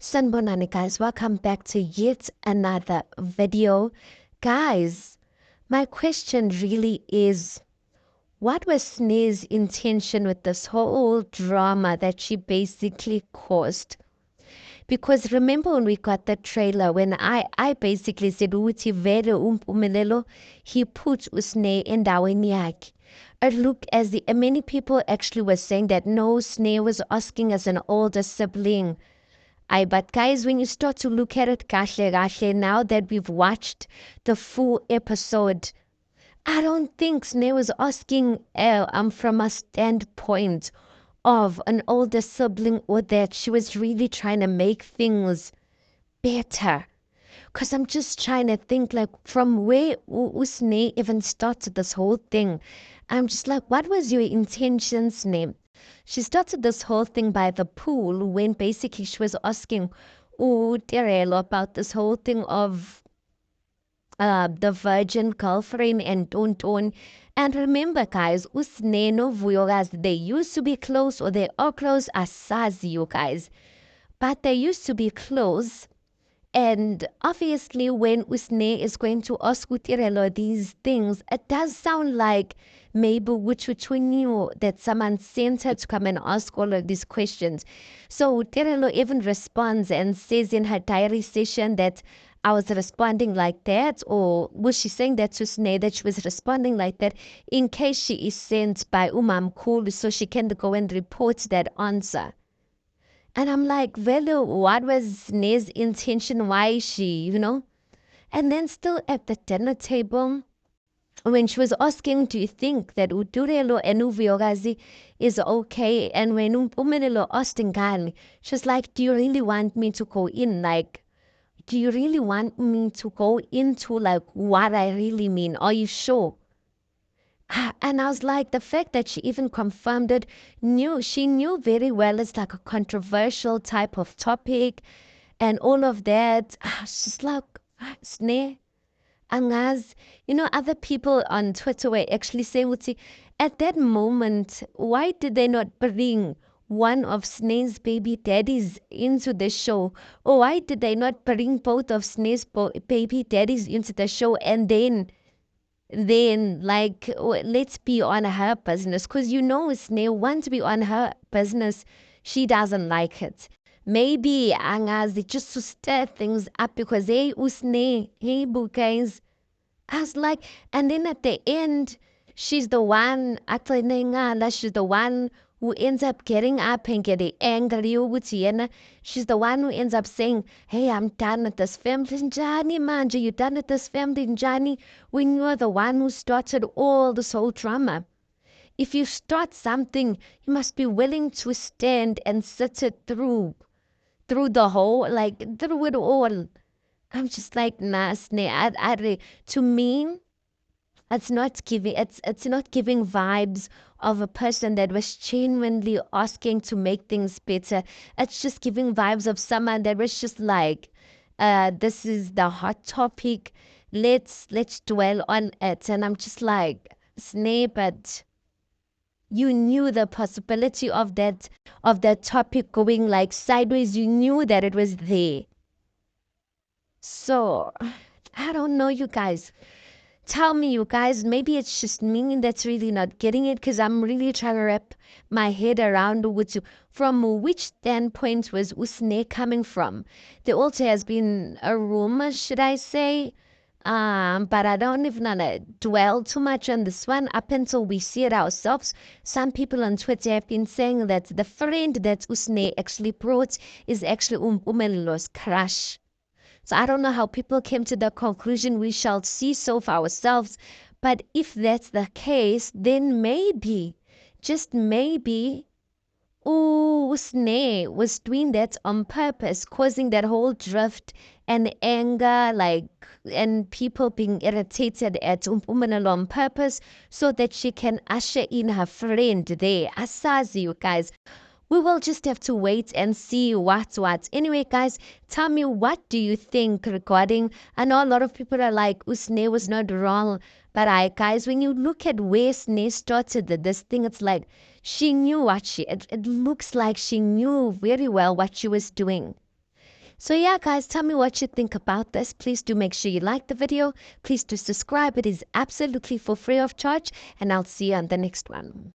Sanbonani guys, welcome back to yet another video. Guys, my question really is, what was Snee's intention with this whole drama that she basically caused? Because remember when we got the trailer, when I basically said ukuthi vele umpumelelo, he put Usne endaweni yakhe. It looked as the many people actually were saying that no, Sneh was asking as an older sibling. But guys, when you start to look at it, kahle, now that we've watched the full episode, I don't think Sneh was asking from a standpoint of an older sibling or that she was really trying to make things better. Because I'm just trying to think like from where Sneh even started this whole thing. I'm just like, what was your intention, Sneh? She started this whole thing by the pool when basically she was asking Tirelo about this whole thing of the virgin girlfriend and Tonton. And remember, guys, Usne no Vuyogas, they used to be close or they are close as Sazi, you guys. But they used to be close. And obviously, when Usne is going to ask Utirelo these things, it does sound like maybe which knew that someone sent her to come and ask all of these questions. So Utirelo even responds and says in her diary session that I was responding like that, or was she saying that to Sne that she was responding like that in case she is sent by Umam Kulu so she can go and report that answer? And I'm like, Velo, what was Ne's intention? Why is she? And then still at the dinner table, when she was asking, do you think that Uturelo and Uviogazi is okay? And when Umenelo asked Ngani, she was like, do you really want me to go in? Like, do you really want me to go into like what I really mean? Are you sure? And I was like, the fact that she even confirmed it, she knew very well it's like a controversial type of topic and all of that. She's like, Sneh. And as other people on Twitter were actually saying, "Uthi, at that moment, why did they not bring one of Sne's baby daddies into the show? Or why did they not bring both of Sne's baby daddies into the show and then like let's be on her business, because Sneh, once we on her business, she doesn't like it. Maybe angazi just to stir things up because hey Usne, hey guys. I was like, and then at the end, she's the one, actually, she's the one who ends up getting up and getting angry with Sienna. She's the one who ends up saying, hey, I'm done with this family, Njani, manja, you done with this family, Njani, when you're the one who started all this whole drama. If you start something, you must be willing to stand and sit it through the whole, like, through it all. I'm just like, nah, Sneh, to me, it's not giving vibes of a person that was genuinely asking to make things better. It's just giving vibes of someone that was just like, this is the hot topic. Let's dwell on it. And I'm just like, Sneh, but you knew the possibility of that topic going like sideways. You knew that it was there. So, I don't know, you guys. Tell me, you guys, maybe it's just me that's really not getting it because I'm really trying to wrap my head around from which standpoint was Usne coming from. There also has been a rumor, should I say, but I don't even want to dwell too much on this one up until we see it ourselves. Some people on Twitter have been saying that the friend that Usne actually brought is actually Umelilo's crush. So I don't know how people came to the conclusion. We shall see so for ourselves. But if that's the case, then maybe, just maybe, Usne was doing that on purpose, causing that whole drift and anger, like, and people being irritated at Umpumelelo on purpose so that she can usher in her friend there. Asazi, you guys. We will just have to wait and see what's what. Anyway, guys, tell me, what do you think regarding? I know a lot of people are like, Usne was not wrong. But guys, when you look at where Sne started this thing, it's like she knew it looks like she knew very well what she was doing. So yeah, guys, tell me what you think about this. Please do make sure you like the video. Please do subscribe. It is absolutely for free of charge, and I'll see you on the next one.